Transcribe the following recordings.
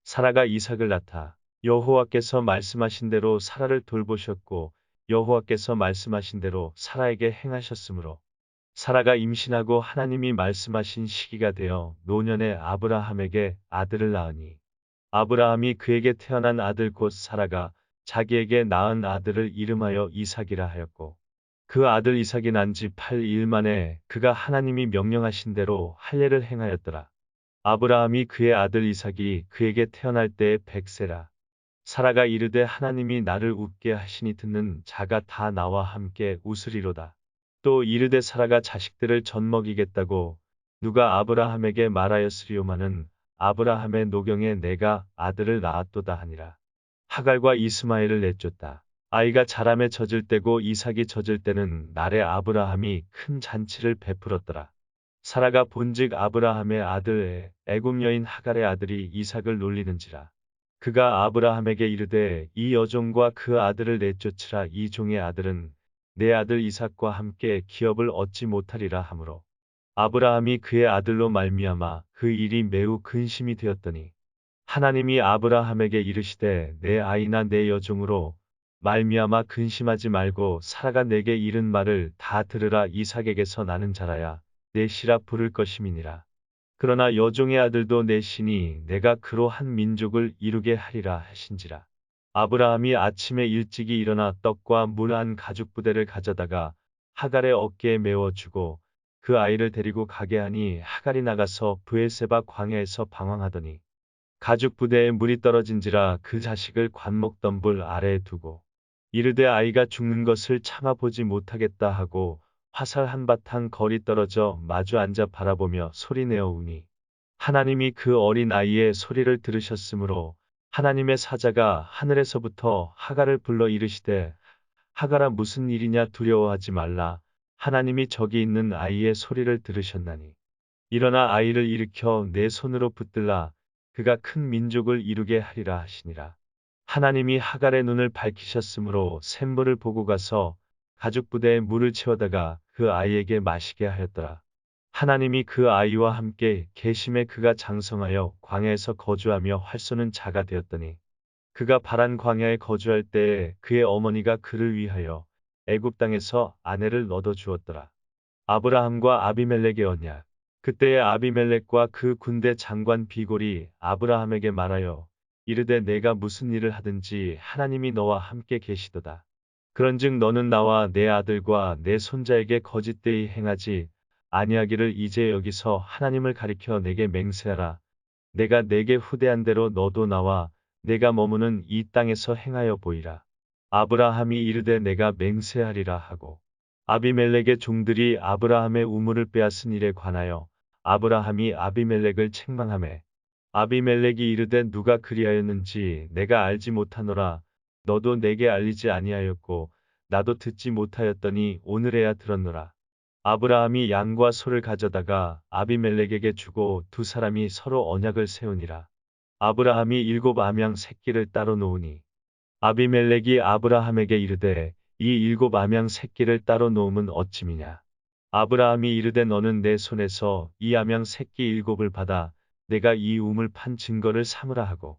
사라가 이삭을 낳다. 여호와께서 말씀하신 대로 사라를 돌보셨고 여호와께서 말씀하신 대로 사라에게 행하셨으므로 사라가 임신하고 하나님이 말씀하신 시기가 되어 노년에 아브라함에게 아들을 낳으니 아브라함이 그에게 태어난 아들 곧 사라가 자기에게 낳은 아들을 이름하여 이삭이라 하였고 그 아들 이삭이 난 지 8일 만에 그가 하나님이 명령하신 대로 할례를 행하였더라. 아브라함이 그의 아들 이삭이 그에게 태어날 때에 100세라. 사라가 이르되 하나님이 나를 웃게 하시니 듣는 자가 다 나와 함께 웃으리로다. 또 이르되 사라가 자식들을 젖먹이겠다고 누가 아브라함에게 말하였으리오마는 아브라함의 노경에 내가 아들을 낳았도다 하니라. 하갈과 이스마엘을 내쫓다. 아이가 자람에 젖을 때고 이삭이 젖을 때는 날에 아브라함이 큰 잔치를 베풀었더라. 사라가 본즉 아브라함의 아들 애굽 여인 하갈의 아들이 이삭을 놀리는지라. 그가 아브라함에게 이르되 이 여종과 그 아들을 내쫓으라. 이 종의 아들은 내 아들 이삭과 함께 기업을 얻지 못하리라 하므로 아브라함이 그의 아들로 말미암아 그 일이 매우 근심이 되었더니 하나님이 아브라함에게 이르시되 내 아이나 내 여종으로 말미암아 근심하지 말고 사라가 내게 이른 말을 다 들으라. 이삭에게서 나는 자라야 내 씨라 부를 것임이니라. 그러나 여종의 아들도 내 시니 내가 그로 한 민족을 이루게 하리라 하신지라. 아브라함이 아침에 일찍이 일어나 떡과 물 한 가죽 부대를 가져다가 하갈의 어깨에 메워 주고 그 아이를 데리고 가게 하니 하갈이 나가서 브엘세바 광야에서 방황하더니 가죽 부대에 물이 떨어진지라 그 자식을 관목덤불 아래에 두고 이르되 아이가 죽는 것을 참아 보지 못하겠다 하고 화살 한바탕 거리 떨어져 마주 앉아 바라보며 소리내어 우니 하나님이 그 어린 아이의 소리를 들으셨으므로 하나님의 사자가 하늘에서부터 하갈을 불러 이르시되 하갈아 무슨 일이냐 두려워하지 말라. 하나님이 저기 있는 아이의 소리를 들으셨나니 일어나 아이를 일으켜 내 손으로 붙들라. 그가 큰 민족을 이루게 하리라 하시니라. 하나님이 하갈의 눈을 밝히셨으므로 샘물을 보고 가서 가죽 부대에 물을 채워다가 그 아이에게 마시게 하였더라. 하나님이 그 아이와 함께 계심에 그가 장성하여 광야에서 거주하며 활 쏘는 자가 되었더니 그가 바란 광야에 거주할 때에 그의 어머니가 그를 위하여 애굽 땅에서 아내를 얻어 주었더라. 아브라함과 아비멜렉의 언약. 그때에 아비멜렉과 그 군대 장관 비골이 아브라함에게 말하여 이르되 내가 무슨 일을 하든지 하나님이 너와 함께 계시도다. 그런즉 너는 나와 내 아들과 내 손자에게 거짓되이 행하지 아니하기를 이제 여기서 하나님을 가리켜 내게 맹세하라. 내가 내게 후대한 대로 너도 나와 내가 머무는 이 땅에서 행하여 보이라. 아브라함이 이르되 내가 맹세하리라 하고 아비멜렉의 종들이 아브라함의 우물을 빼앗은 일에 관하여 아브라함이 아비멜렉을 책망하매 아비멜렉이 이르되 누가 그리하였는지 내가 알지 못하노라. 너도 내게 알리지 아니하였고 나도 듣지 못하였더니 오늘에야 들었노라. 아브라함이 양과 소를 가져다가 아비멜렉에게 주고 두 사람이 서로 언약을 세우니라. 아브라함이 7암양 새끼를 따로 놓으니 아비멜렉이 아브라함에게 이르되 이 7암양 새끼를 따로 놓음은 어찌미냐. 아브라함이 이르되 너는 내 손에서 이 암양 새끼 7을 받아 내가 이 우물 판 증거를 삼으라 하고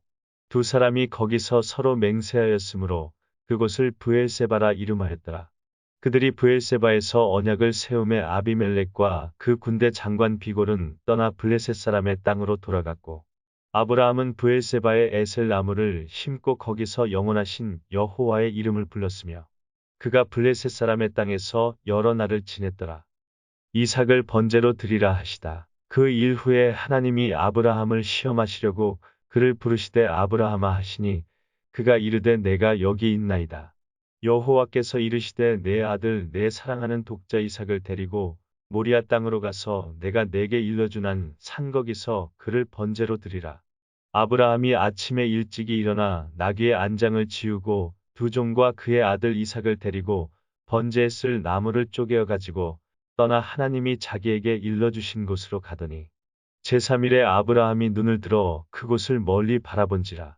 두 사람이 거기서 서로 맹세하였으므로 그곳을 브엘세바라 이름하였더라. 그들이 브엘세바에서 언약을 세우매 아비멜렉과 그 군대 장관 비골은 떠나 블레셋 사람의 땅으로 돌아갔고 아브라함은 브엘세바에 에셀 나무를 심고 거기서 영원하신 여호와의 이름을 불렀으며 그가 블레셋 사람의 땅에서 여러 날을 지냈더라. 이삭을 번제로 드리라 하시다. 그 일 후에 하나님이 아브라함을 시험하시려고 그를 부르시되 아브라함아 하시니 그가 이르되 내가 여기 있나이다. 여호와께서 이르시되 내 아들 내 사랑하는 독자 이삭을 데리고 모리아 땅으로 가서 내가 내게 일러준 산 거기서 그를 번제로 드리라. 아브라함이 아침에 일찍이 일어나 나귀의 안장을 지우고 두 종과 그의 아들 이삭을 데리고 번제에 쓸 나무를 쪼개어 가지고 떠나 하나님이 자기에게 일러주신 곳으로 가더니 제3일에 아브라함이 눈을 들어 그곳을 멀리 바라본지라.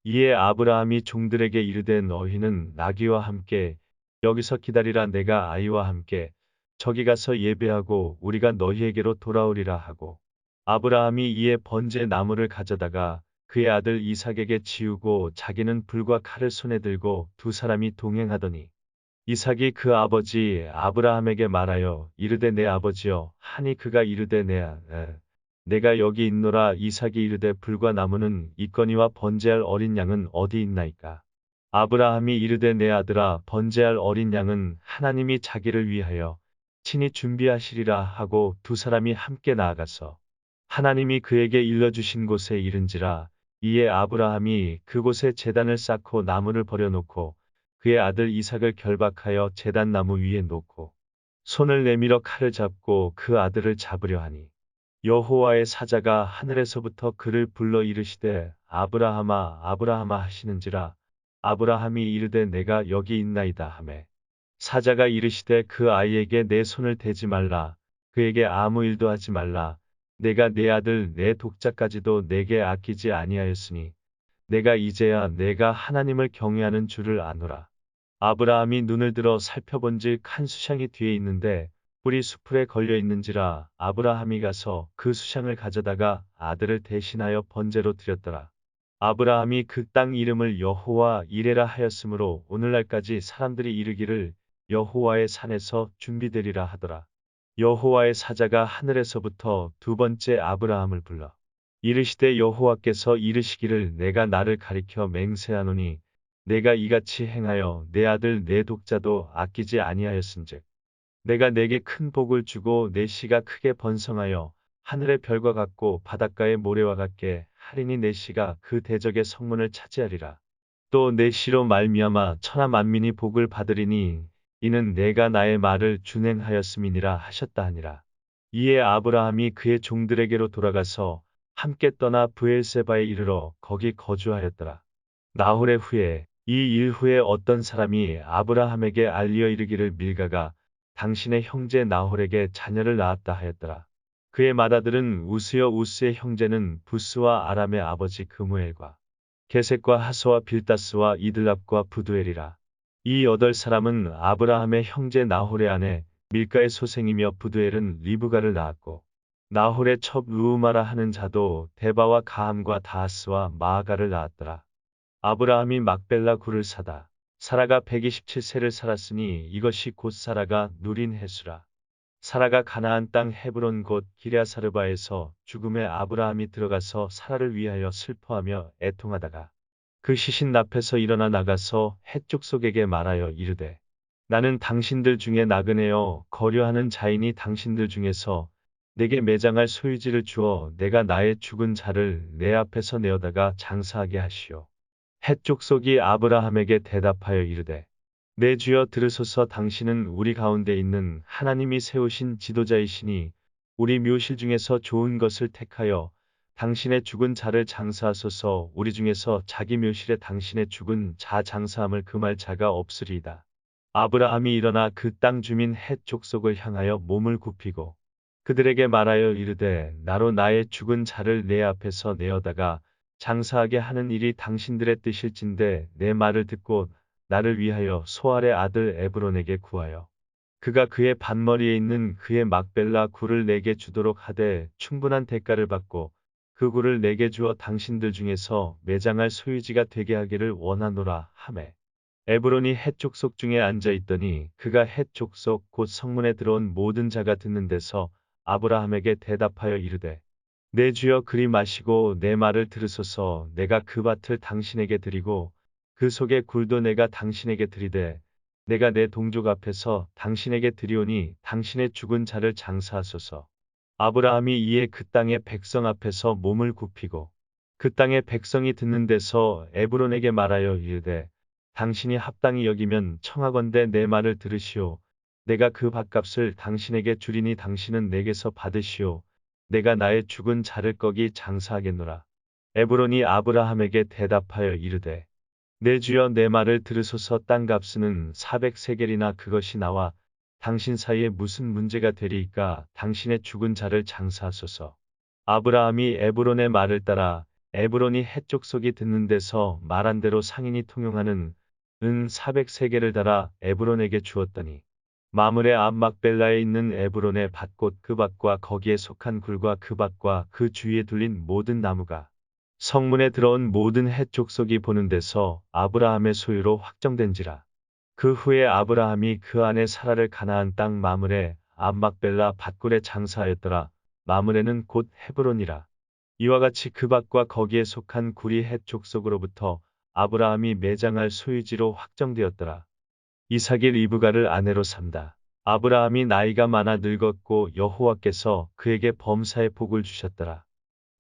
이에 아브라함이 종들에게 이르되 너희는 나귀와 함께 여기서 기다리라. 내가 아이와 함께 저기 가서 예배하고 우리가 너희에게로 돌아오리라 하고 아브라함이 이에 번제 나무를 가져다가 그의 아들 이삭에게 지우고 자기는 불과 칼을 손에 들고 두 사람이 동행하더니 이삭이 그 아버지 아브라함에게 말하여 이르되 내 아버지여 하니 그가 이르되 내가 여기 있노라. 이삭이 이르되 불과 나무는 있거니와 번제할 어린 양은 어디 있나이까. 아브라함이 이르되 내 아들아 번제할 어린 양은 하나님이 자기를 위하여 친히 준비하시리라 하고 두 사람이 함께 나아가서 하나님이 그에게 일러주신 곳에 이른지라. 이에 아브라함이 그곳에 제단을 쌓고 나무를 버려놓고 그의 아들 이삭을 결박하여 제단 나무 위에 놓고 손을 내밀어 칼을 잡고 그 아들을 잡으려 하니 여호와의 사자가 하늘에서부터 그를 불러 이르시되 아브라함아 아브라함아 하시는지라. 아브라함이 이르되 내가 여기 있나이다 하매 사자가 이르시되 그 아이에게 내 손을 대지 말라. 그에게 아무 일도 하지 말라. 내가 내 아들 내 독자까지도 내게 아끼지 아니하였으니 내가 이제야 내가 하나님을 경외하는 줄을 아노라. 아브라함이 눈을 들어 살펴본즉 한 수샹이 뒤에 있는데 뿔이 수풀에 걸려 있는지라. 아브라함이 가서 그 수샹을 가져다가 아들을 대신하여 번제로 드렸더라. 아브라함이 그 땅 이름을 여호와 이레라 하였으므로 오늘날까지 사람들이 이르기를 여호와의 산에서 준비되리라 하더라. 여호와의 사자가 하늘에서부터 두 번째 아브라함을 불러 이르시되 여호와께서 이르시기를 내가 나를 가리켜 맹세하노니 내가 이같이 행하여 내 아들 내 독자도 아끼지 아니하였은즉 내가 내게 큰 복을 주고 내 씨가 크게 번성하여 하늘의 별과 같고 바닷가의 모래와 같게 하리니 내 씨가 그 대적의 성문을 차지하리라. 또 내 씨로 말미암아 천하 만민이 복을 받으리니 이는 내가 나의 말을 준행하였음이니라 하셨다 하니라. 이에 아브라함이 그의 종들에게로 돌아가서 함께 떠나 브엘세바에 이르러 거기 거주하였더라. 나홀의 후에 이 일 후에 어떤 사람이 아브라함에게 알리어 이르기를 밀가가 당신의 형제 나홀에게 자녀를 낳았다 하였더라. 그의 맏아들은 우스여 우스의 형제는 부스와 아람의 아버지 그무엘과 게셋과 하소와 빌다스와 이들랍과 부두엘이라. 이 여덟 사람은 아브라함의 형제 나홀의 아내 밀가의 소생이며 부두엘은 리브가를 낳았고 나홀의 첩 루우마라 하는 자도 데바와 가함과 다하스와 마아가를 낳았더라. 아브라함이 막벨라 굴을 사다 사라가 127세를 살았으니 이것이 곧 사라가 누린 해수라. 사라가 가나안 땅 헤브론 곧 기럇사르바에서 죽음에 아브라함이 들어가서 사라를 위하여 슬퍼하며 애통하다가 그 시신 앞에서 일어나 나가서 헷 족속에게 말하여 이르되 나는 당신들 중에 나그네여 거류하는 자이니 당신들 중에서 내게 매장할 소유지를 주어 내가 나의 죽은 자를 내 앞에서 내어다가 장사하게 하시오. 헷 족속이 아브라함에게 대답하여 이르되 내 주여 들으소서. 당신은 우리 가운데 있는 하나님이 세우신 지도자이시니 우리 묘실 중에서 좋은 것을 택하여 당신의 죽은 자를 장사하소서. 우리 중에서 자기 묘실에 당신의 죽은 자 장사함을 금할 자가 없으리이다. 아브라함이 일어나 그 땅 주민 헷 족속을 향하여 몸을 굽히고 그들에게 말하여 이르되 나로 나의 죽은 자를 내 앞에서 내어다가 장사하게 하는 일이 당신들의 뜻일진데 내 말을 듣고 나를 위하여 소알의 아들 에브론에게 구하여 그가 그의 반머리에 있는 그의 막벨라 굴을 내게 주도록 하되 충분한 대가를 받고 그 굴을 내게 주어 당신들 중에서 매장할 소유지가 되게 하기를 원하노라 하매 에브론이 헷 족속 중에 앉아 있더니 그가 헷 족속 곧 성문에 들어온 모든 자가 듣는 데서 아브라함에게 대답하여 이르되 내 주여 그리 마시고 내 말을 들으소서. 내가 그 밭을 당신에게 드리고 그 속의 굴도 내가 당신에게 드리되 내가 내 동족 앞에서 당신에게 드리오니 당신의 죽은 자를 장사하소서. 아브라함이 이에 그 땅의 백성 앞에서 몸을 굽히고 그 땅의 백성이 듣는 데서 에브론에게 말하여 이르되 당신이 합당히 여기면 청하건대 내 말을 들으시오. 내가 그 밭값을 당신에게 주리니 당신은 내게서 받으시오. 내가 나의 죽은 자를 거기 장사하겠노라. 에브론이 아브라함에게 대답하여 이르되 내 주여 내 말을 들으소서. 땅값은 400세겔이나 그것이 나와 당신 사이에 무슨 문제가 되리이까. 당신의 죽은 자를 장사하소서. 아브라함이 에브론의 말을 따라 에브론이 헷 족속이 듣는 데서 말한 대로 상인이 통용하는 은 400세겔을 달아 에브론에게 주었더니 마므레 앞 막벨라에 있는 에브론의 밭 곧 그 밭과 거기에 속한 굴과 그 밭과 그 주위에 둘린 모든 나무가 성문에 들어온 모든 헷 족속이 보는 데서 아브라함의 소유로 확정된지라. 그 후에 아브라함이 그 안에 사라를 가나안 땅 마므레 앞 막벨라 밧굴에 장사하였더라. 마므레는 곧 헤브론이라. 이와 같이 그 밭과 거기에 속한 굴이 헷 족속으로부터 아브라함이 매장할 소유지로 확정되었더라. 이삭이 리브가를 아내로 삼다. 아브라함이 나이가 많아 늙었고 여호와께서 그에게 범사의 복을 주셨더라.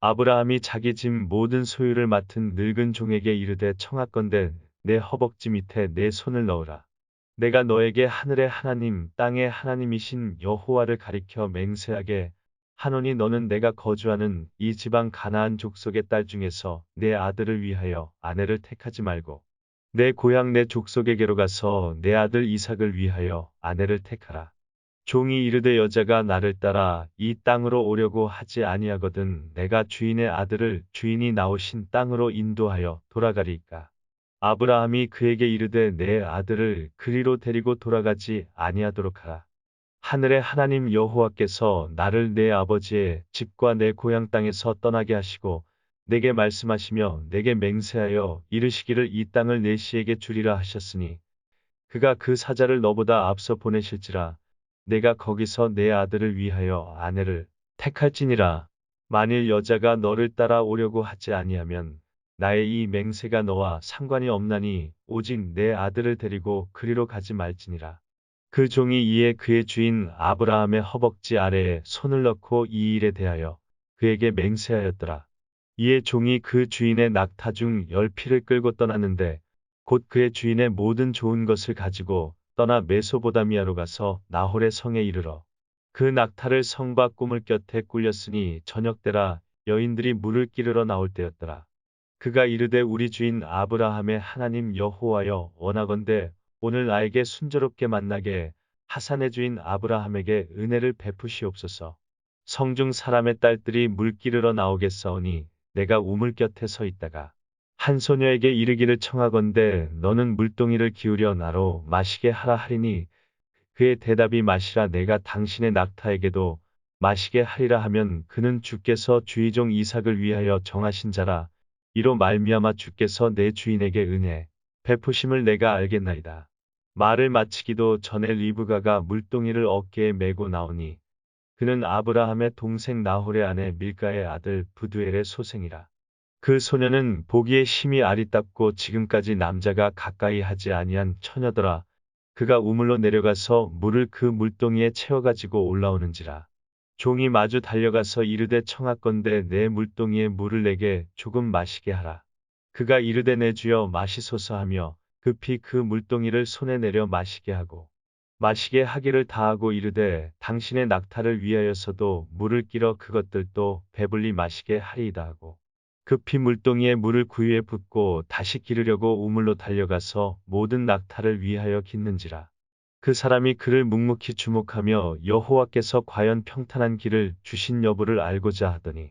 아브라함이 자기 집 모든 소유를 맡은 늙은 종에게 이르되 청하건대 내 허벅지 밑에 내 손을 넣으라. 내가 너에게 하늘의 하나님 땅의 하나님이신 여호와를 가리켜 맹세하게 하노니 너는 내가 거주하는 이 지방 가나안 족속의 딸 중에서 내 아들을 위하여 아내를 택하지 말고 내 고향 내 족속에게로 가서 내 아들 이삭을 위하여 아내를 택하라. 종이 이르되 여자가 나를 따라 이 땅으로 오려고 하지 아니하거든 내가 주인의 아들을 주인이 나오신 땅으로 인도하여 돌아가리이까. 아브라함이 그에게 이르되 내 아들을 그리로 데리고 돌아가지 아니하도록 하라. 하늘의 하나님 여호와께서 나를 내 아버지의 집과 내 고향 땅에서 떠나게 하시고 내게 말씀하시며 내게 맹세하여 이르시기를 이 땅을 내 씨에게 주리라 하셨으니 그가 그 사자를 너보다 앞서 보내실지라 내가 거기서 내 아들을 위하여 아내를 택할지니라. 만일 여자가 너를 따라 오려고 하지 아니하면 나의 이 맹세가 너와 상관이 없나니 오직 내 아들을 데리고 그리로 가지 말지니라. 그 종이 이에 그의 주인 아브라함의 허벅지 아래에 손을 넣고 이 일에 대하여 그에게 맹세하였더라. 이에 종이 그 주인의 낙타 중 10피를 끌고 떠났는데 곧 그의 주인의 모든 좋은 것을 가지고 떠나 메소보다미아로 가서 나홀의 성에 이르러 그 낙타를 성과 꾸물 곁에 꿀렸으니 저녁 때라 여인들이 물을 끼르러 나올 때였더라. 그가 이르되 우리 주인 아브라함의 하나님 여호와여 원하건대 오늘 나에게 순조롭게 만나게 하산의 주인 아브라함에게 은혜를 베푸시옵소서. 성중 사람의 딸들이 물 끼르러 나오겠사오니 내가 우물 곁에 서 있다가 한 소녀에게 이르기를 청하건대 너는 물동이를 기울여 나로 마시게 하라 하리니 그의 대답이 마시라 내가 당신의 낙타에게도 마시게 하리라 하면 그는 주께서 주의 종 이삭을 위하여 정하신 자라 이로 말미암아 주께서 내 주인에게 은혜 베푸심을 내가 알겠나이다. 말을 마치기도 전에 리브가가 물동이를 어깨에 메고 나오니 그는 아브라함의 동생 나홀의 아내 밀가의 아들 부두엘의 소생이라. 그 소녀는 보기에 심히 아리답고 지금까지 남자가 가까이 하지 아니한 처녀더라. 그가 우물로 내려가서 물을 그 물동이에 채워가지고 올라오는지라. 종이 마주 달려가서 이르되 청하건대 내 물동이에 물을 내게 조금 마시게 하라. 그가 이르되 내 주여 마시소서 하며 급히 그 물동이를 손에 내려 마시게 하고 마시게 하기를 다하고 이르되 당신의 낙타를 위하여서도 물을 끼러 그것들도 배불리 마시게 하리이다 하고 급히 물동이에 물을 구유에 붓고 다시 기르려고 우물로 달려가서 모든 낙타를 위하여 깃는지라. 그 사람이 그를 묵묵히 주목하며 여호와께서 과연 평탄한 길을 주신 여부를 알고자 하더니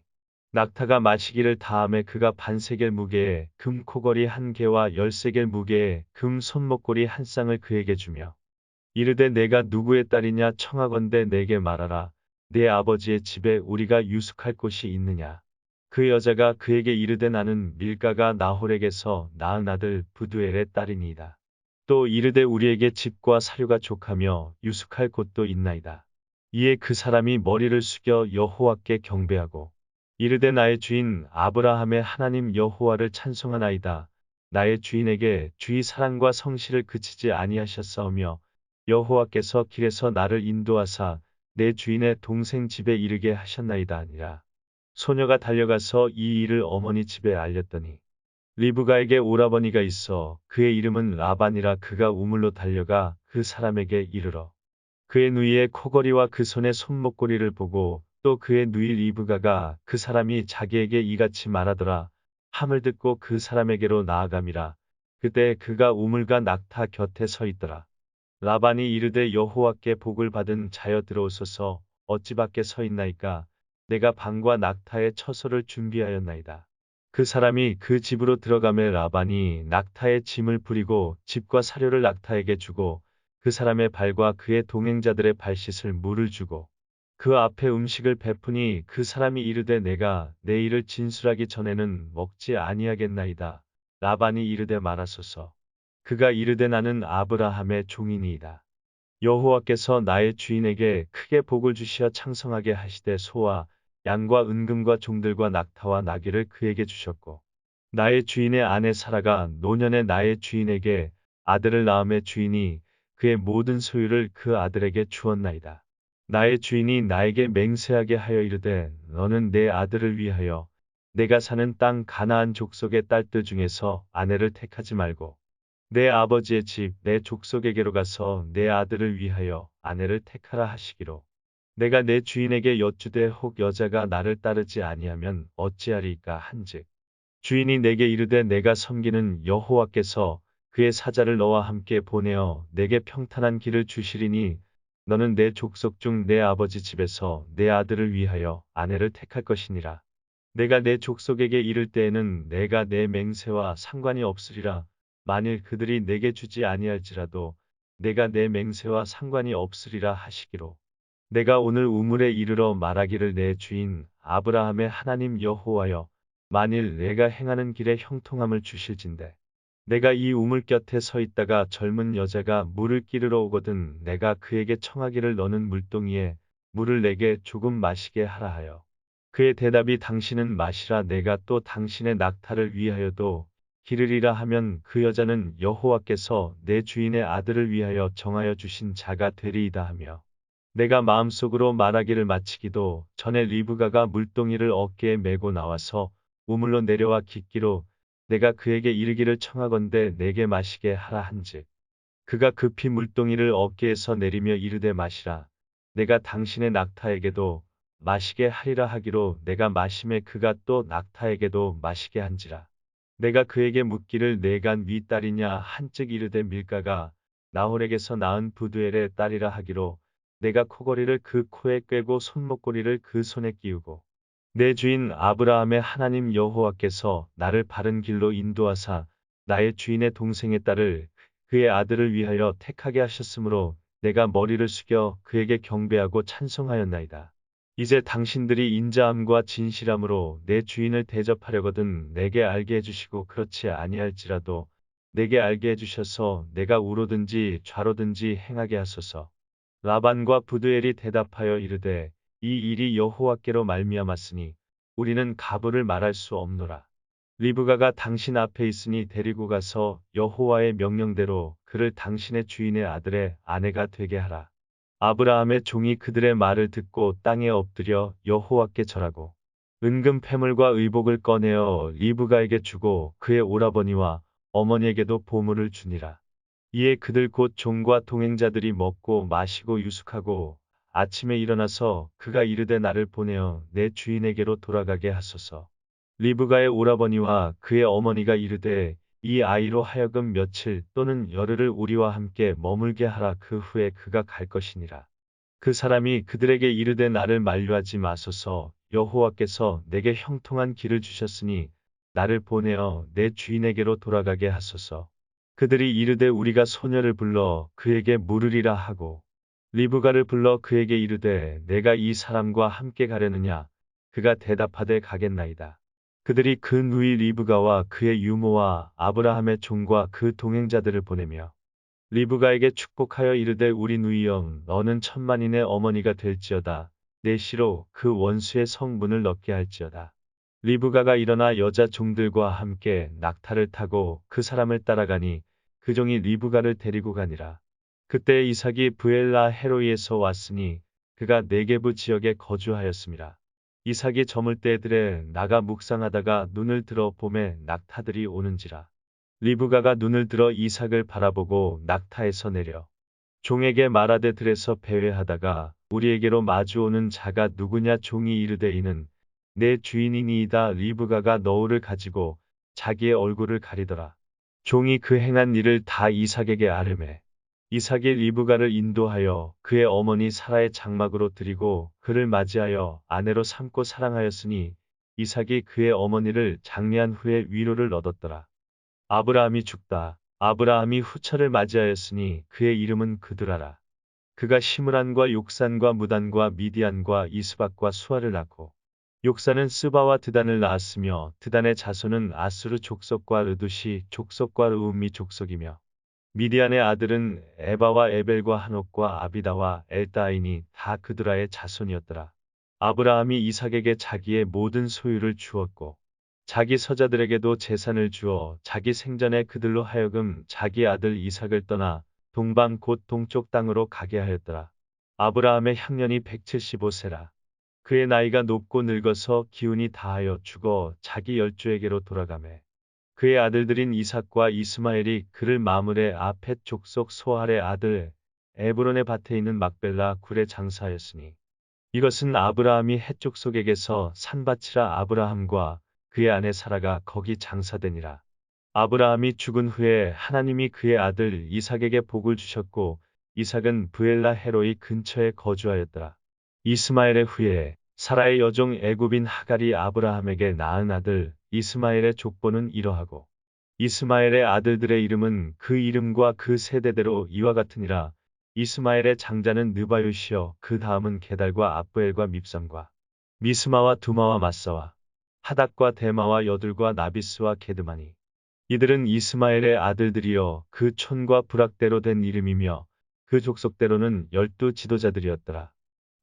낙타가 마시기를 다함에 그가 반세겔 무게의 금 코걸이 한 개와 10세겔 무게의 금 손목걸이 한 쌍을 그에게 주며 이르되 내가 누구의 딸이냐 청하건대 내게 말하라. 내 아버지의 집에 우리가 유숙할 곳이 있느냐. 그 여자가 그에게 이르되 나는 밀가가 나홀에게서 낳은 아들 부두엘의 딸이니이다. 또 이르되 우리에게 집과 사료가 족하며 유숙할 곳도 있나이다. 이에 그 사람이 머리를 숙여 여호와께 경배하고 이르되 나의 주인 아브라함의 하나님 여호와를 찬송하나이다. 나의 주인에게 주의 사랑과 성실을 그치지 아니하셨사오며 여호와께서 길에서 나를 인도하사 내 주인의 동생 집에 이르게 하셨나이다 아니라. 소녀가 달려가서 이 일을 어머니 집에 알렸더니 리브가에게 오라버니가 있어 그의 이름은 라반이라. 그가 우물로 달려가 그 사람에게 이르러 그의 누이의 코걸이와 그 손의 손목걸이를 보고 또 그의 누이 리브가가 그 사람이 자기에게 이같이 말하더라 함을 듣고 그 사람에게로 나아감이라. 그때 그가 우물가 낙타 곁에 서 있더라. 라반이 이르되 여호와께 복을 받은 자여 들어오소서. 어찌 밖에 서 있나이까. 내가 방과 낙타의 처소를 준비하였나이다. 그 사람이 그 집으로 들어가매 라반이 낙타의 짐을 부리고 집과 사료를 낙타에게 주고 그 사람의 발과 그의 동행자들의 발씻을 물을 주고 그 앞에 음식을 베푸니 그 사람이 이르되 내가 내 일을 진술하기 전에는 먹지 아니하겠나이다. 라반이 이르되 말하소서. 그가 이르되 나는 아브라함의 종이니이다. 여호와께서 나의 주인에게 크게 복을 주시어 창성하게 하시되 소와 양과 은금과 종들과 낙타와 나귀를 그에게 주셨고 나의 주인의 아내 사라가 노년에 나의 주인에게 아들을 낳음에 주인이 그의 모든 소유를 그 아들에게 주었나이다. 나의 주인이 나에게 맹세하게 하여 이르되 너는 내 아들을 위하여 내가 사는 땅 가나안 족속의 딸들 중에서 아내를 택하지 말고 내 아버지의 집 내 족속에게로 가서 내 아들을 위하여 아내를 택하라 하시기로 내가 내 주인에게 여쭈되 혹 여자가 나를 따르지 아니하면 어찌하리이까 한즉 주인이 내게 이르되 내가 섬기는 여호와께서 그의 사자를 너와 함께 보내어 내게 평탄한 길을 주시리니 너는 내 족속 중 내 아버지 집에서 내 아들을 위하여 아내를 택할 것이니라. 내가 내 족속에게 이를 때에는 내가 내 맹세와 상관이 없으리라. 만일 그들이 내게 주지 아니할지라도 내가 내 맹세와 상관이 없으리라 하시기로. 내가 오늘 우물에 이르러 말하기를 내 주인 아브라함의 하나님 여호와여 만일 내가 행하는 길에 형통함을 주실진대 내가 이 우물 곁에 서 있다가 젊은 여자가 물을 끼르러 오거든 내가 그에게 청하기를 너는 물동이에 물을 내게 조금 마시게 하라 하여 그의 대답이 당신은 마시라 내가 또 당신의 낙타를 위하여도 기르리라 하면 그 여자는 여호와께서 내 주인의 아들을 위하여 정하여 주신 자가 되리이다 하며 내가 마음속으로 말하기를 마치기도 전에 리브가가 물동이를 어깨에 메고 나와서 우물로 내려와 깊기로 내가 그에게 이르기를 청하건대 내게 마시게 하라 한즉 그가 급히 물동이를 어깨에서 내리며 이르되 마시라 내가 당신의 낙타에게도 마시게 하리라 하기로 내가 마심에 그가 또 낙타에게도 마시게 한지라 내가 그에게 묻기를 내가 네 딸이냐 한즉 이르되 밀가가 나홀에게서 낳은 부두엘의 딸이라 하기로 내가 코걸이를 그 코에 꿰고 손목고리를 그 손에 끼우고 내 주인 아브라함의 하나님 여호와께서 나를 바른 길로 인도하사 나의 주인의 동생의 딸을 그의 아들을 위하여 택하게 하셨으므로 내가 머리를 숙여 그에게 경배하고 찬송하였나이다. 이제 당신들이 인자함과 진실함으로 내 주인을 대접하려거든 내게 알게 해주시고 그렇지 아니할지라도 내게 알게 해주셔서 내가 우로든지 좌로든지 행하게 하소서. 라반과 부두엘이 대답하여 이르되 이 일이 여호와께로 말미암았으니 우리는 가부를 말할 수 없노라. 리브가가 당신 앞에 있으니 데리고 가서 여호와의 명령대로 그를 당신의 주인의 아들의 아내가 되게 하라. 아브라함의 종이 그들의 말을 듣고 땅에 엎드려 여호와께 절하고 은금 패물과 의복을 꺼내어 리브가에게 주고 그의 오라버니와 어머니에게도 보물을 주니라. 이에 그들 곧 종과 동행자들이 먹고 마시고 유숙하고 아침에 일어나서 그가 이르되 나를 보내어 내 주인에게로 돌아가게 하소서. 리브가의 오라버니와 그의 어머니가 이르되 이 아이로 하여금 며칠 또는 열흘을 우리와 함께 머물게 하라 그 후에 그가 갈 것이니라. 그 사람이 그들에게 이르되 나를 만류하지 마소서 여호와께서 내게 형통한 길을 주셨으니 나를 보내어 내 주인에게로 돌아가게 하소서. 그들이 이르되 우리가 소녀를 불러 그에게 물으리라 하고 리브가를 불러 그에게 이르되 내가 이 사람과 함께 가려느냐 그가 대답하되 가겠나이다. 그들이 그 누이 리브가와 그의 유모와 아브라함의 종과 그 동행자들을 보내며 리브가에게 축복하여 이르되 우리 누이여 너는 천만인의 어머니가 될지어다. 내 시로 그 원수의 성문을 넣게 할지어다. 리브가가 일어나 여자 종들과 함께 낙타를 타고 그 사람을 따라가니 그 종이 리브가를 데리고 가니라. 그때 이삭이 브엘라 헤로이에서 왔으니 그가 네게부 지역에 거주하였습니다. 이삭이 저물 때들에 나가 묵상하다가 눈을 들어 봄에 낙타들이 오는지라. 리브가가 눈을 들어 이삭을 바라보고 낙타에서 내려 종에게 말하되 들에서 배회하다가 우리에게로 마주오는 자가 누구냐 종이 이르되 이는 내 주인이니이다. 리브가가 너울을 가지고 자기의 얼굴을 가리더라. 종이 그 행한 일을 다 이삭에게 아뢰매 이삭이 리브가를 인도하여 그의 어머니 사라의 장막으로 들이고 그를 맞이하여 아내로 삼고 사랑하였으니 이삭이 그의 어머니를 장례한 후에 위로를 얻었더라. 아브라함이 죽다. 아브라함이 후처를 맞이하였으니 그의 이름은 그두라라. 그가 시므란과 욕산과 무단과 미디안과 이스박과 수아를 낳고 욕산은 스바와 드단을 낳았으며 드단의 자손은 아수르 족속과 르두시 족속과 르움미 족속이며 미디안의 아들은 에바와 에벨과 한옥과 아비다와 엘다인이 다 그드라의 자손이었더라. 아브라함이 이삭에게 자기의 모든 소유를 주었고 자기 서자들에게도 재산을 주어 자기 생전에 그들로 하여금 자기 아들 이삭을 떠나 동방 곧 동쪽 땅으로 가게 하였더라. 아브라함의 향년이 175세라. 그의 나이가 높고 늙어서 기운이 다하여 죽어 자기 열조에게로 돌아가매 그의 아들들인 이삭과 이스마엘이 그를 마므레 아펫 족속 소할의 아들 에브론의 밭에 있는 막벨라 굴에 장사하였으니 이것은 아브라함이 헷 족속에게서 산 밭이라. 아브라함과 그의 아내 사라가 거기 장사되니라. 아브라함이 죽은 후에 하나님이 그의 아들 이삭에게 복을 주셨고 이삭은 브엘라 헤로이 근처에 거주하였더라. 이스마엘의 후에 사라의 여종 애굽인 하갈이 아브라함에게 낳은 아들 이스마엘의 족보는 이러하고 이스마엘의 아들들의 이름은 그 이름과 그 세대대로 이와 같으니라. 이스마엘의 장자는 느바요시여 그 다음은 게달과 압부엘과 밉삼과 미스마와 두마와 마사와 하닥과 데마와 여둘과 나비스와 게드마니 이들은 이스마엘의 아들들이여 그 촌과 부락대로 된 이름이며 그 족속대로는 12 지도자들이었더라.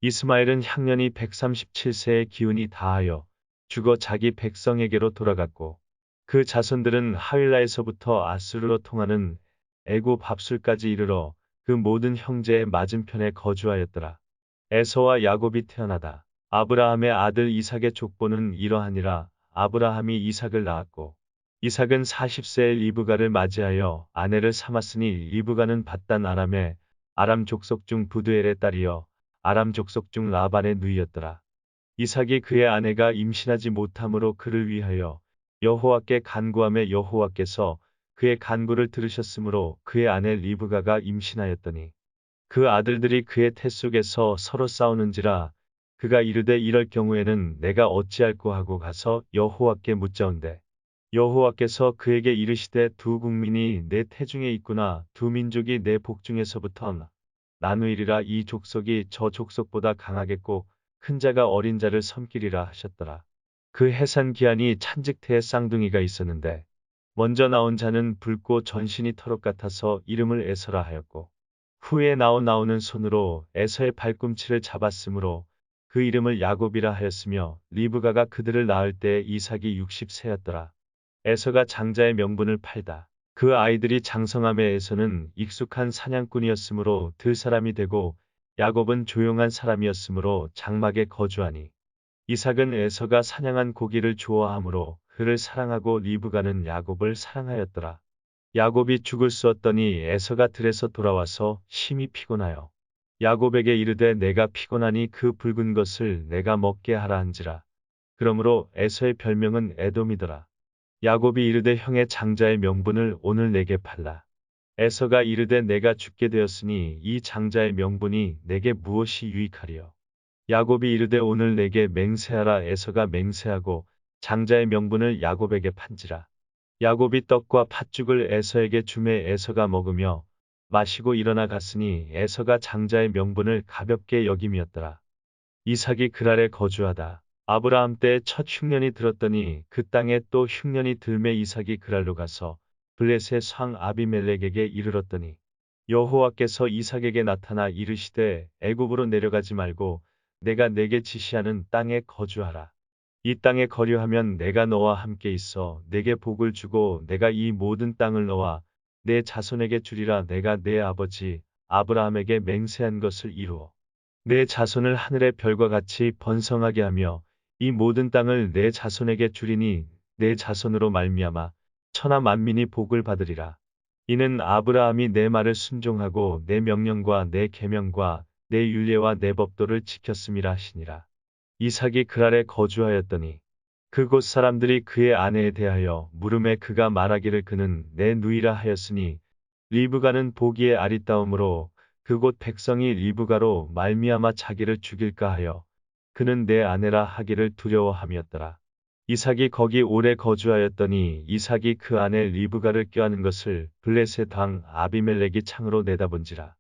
이스마엘은 향년이 137세의 기운이 다하여 죽어 자기 백성에게로 돌아갔고 그 자손들은 하윌라에서부터 아수르로 통하는 애굽 밥술까지 이르러 그 모든 형제의 맞은편에 거주하였더라. 에서와 야곱이 태어나다. 아브라함의 아들 이삭의 족보는 이러하니라. 아브라함이 이삭을 낳았고 이삭은 40세에 리브가를 맞이하여 아내를 삼았으니 리브가는 밧단 아람의 아람 족속 중 부두엘의 딸이여 아람 족속 중 라반의 누이였더라. 이삭이 그의 아내가 임신하지 못함으로 그를 위하여 여호와께 간구하며 여호와께서 그의 간구를 들으셨으므로 그의 아내 리브가가 임신하였더니 그 아들들이 그의 태 속에서 서로 싸우는지라. 그가 이르되 이럴 경우에는 내가 어찌할꼬 하고 가서 여호와께 묻자온대 여호와께서 그에게 이르시되 두 국민이 내 태중에 있구나. 두 민족이 내 복중에서부터 나누이리라. 이 족속이 저 족속보다 강하겠고 큰 자가 어린 자를 섬기리라 하셨더라. 그 해산 기한이 찬직태에 쌍둥이가 있었는데 먼저 나온 자는 붉고 전신이 털옷 같아서 이름을 에서라 하였고 후에 나오는 손으로 에서의 발꿈치를 잡았으므로 그 이름을 야곱이라 하였으며 리브가가 그들을 낳을 때 이삭이 60세였더라. 에서가 장자의 명분을 팔다. 그 아이들이 장성함에 에서는 익숙한 사냥꾼이었으므로 들 사람이 되고 야곱은 조용한 사람이었으므로 장막에 거주하니 이삭은 에서가 사냥한 고기를 좋아하므로 그를 사랑하고 리브가는 야곱을 사랑하였더라. 야곱이 죽을 쑤었더니 에서가 들에서 돌아와서 심히 피곤하여 야곱에게 이르되 내가 피곤하니 그 붉은 것을 내가 먹게 하라 한지라. 그러므로 에서의 별명은 에돔이더라. 야곱이 이르되 형의 장자의 명분을 오늘 내게 팔라. 에서가 이르되 내가 죽게 되었으니 이 장자의 명분이 내게 무엇이 유익하리요. 야곱이 이르되 오늘 내게 맹세하라. 에서가 맹세하고 장자의 명분을 야곱에게 판지라. 야곱이 떡과 팥죽을 에서에게 주매 에서가 먹으며 마시고 일어나 갔으니 에서가 장자의 명분을 가볍게 여김이었더라. 이삭이 그랄에 거주하다. 아브라함 때 첫 흉년이 들었더니 그 땅에 또 흉년이 들매 이삭이 그랄로 가서 블레셋 상 아비멜렉에게 이르렀더니 여호와께서 이삭에게 나타나 이르시되 애굽으로 내려가지 말고 내가 내게 지시하는 땅에 거주하라. 이 땅에 거류하면 내가 너와 함께 있어 내게 복을 주고 내가 이 모든 땅을 너와 내 자손에게 주리라. 내가 내 아버지 아브라함에게 맹세한 것을 이루어 내 자손을 하늘의 별과 같이 번성하게 하며 이 모든 땅을 내 자손에게 주리니 내 자손으로 말미암아 천하 만민이 복을 받으리라. 이는 아브라함이 내 말을 순종하고 내 명령과 내 계명과 내 율례와 내 법도를 지켰음이라 하시니라. 이삭이 그랄에 거주하였더니 그곳 사람들이 그의 아내에 대하여 물음에 그가 말하기를 그는 내 누이라 하였으니 리브가는 보기에 아리따움으로 그곳 백성이 리브가로 말미암아 자기를 죽일까 하여 그는 내 아내라 하기를 두려워함이었더라. 이삭이 거기 오래 거주하였더니 이삭이 그 아내 리브가를 껴안은 것을 블레셋 왕 아비멜렉이 창으로 내다본지라.